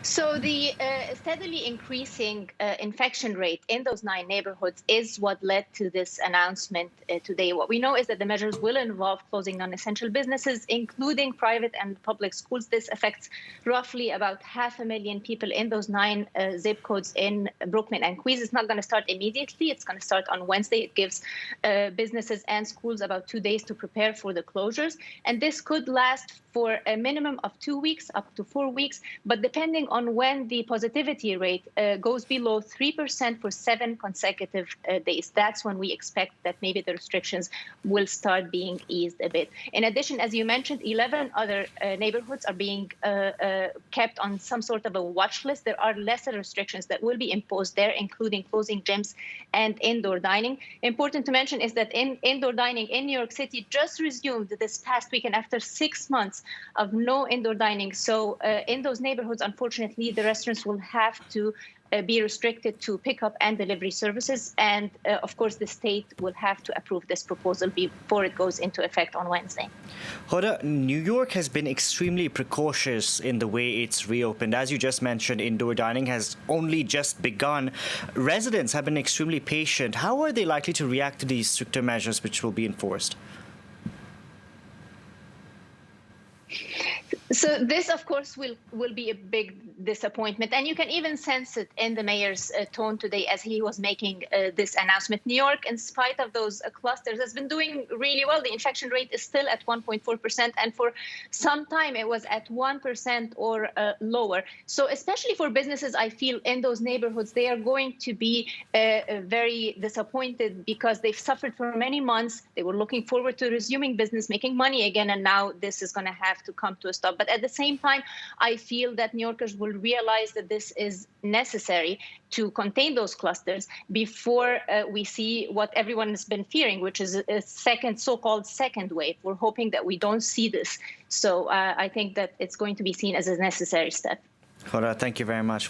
So the steadily increasing infection rate in those 9 neighborhoods is what led to this announcement today. What we know is that the measures will involve closing non-essential businesses, including private and public schools. This affects roughly about 500,000 people in those 9 zip codes in Brooklyn and Queens. It's not going to start immediately. It's going to start on Wednesday. It gives businesses and schools about 2 days to prepare for the closures. And this could last for a minimum of 2 weeks, up to 4 weeks. But depending on when the positivity rate goes below 3% for 7 consecutive days, that's when we expect that maybe the restrictions will start being eased a bit. In addition, as you mentioned, 11 other neighborhoods are being kept on some sort of a watch list. There are lesser restrictions that will be imposed there, including closing gyms and indoor dining. Important to mention is that indoor dining in New York City just resumed this past weekend after 6 months of no indoor dining. So in those neighborhoods, unfortunately, the restaurants will have to be restricted to pickup and delivery services. And of course, the state will have to approve this proposal before it goes into effect on Wednesday. Hoda, New York has been extremely precautious in the way it's reopened. As you just mentioned, indoor dining has only just begun. Residents have been extremely patient. How are they likely to react to these stricter measures which will be enforced? So this, of course, will be a big disappointment. And you can even sense it in the mayor's tone today as he was making this announcement. New York, in spite of those clusters, has been doing really well. The infection rate is still at 1.4%. And for some time, it was at 1% or lower. So especially for businesses, I feel in those neighborhoods, they are going to be very disappointed because they've suffered for many months. They were looking forward to resuming business, making money again. And now this is going to have to come to a stop. But at the same time, I feel that New Yorkers will realize that this is necessary to contain those clusters before we see what everyone has been fearing, which is a so-called second wave. We're hoping that we don't see this. So I think that it's going to be seen as a necessary step. Hoda, thank you very much.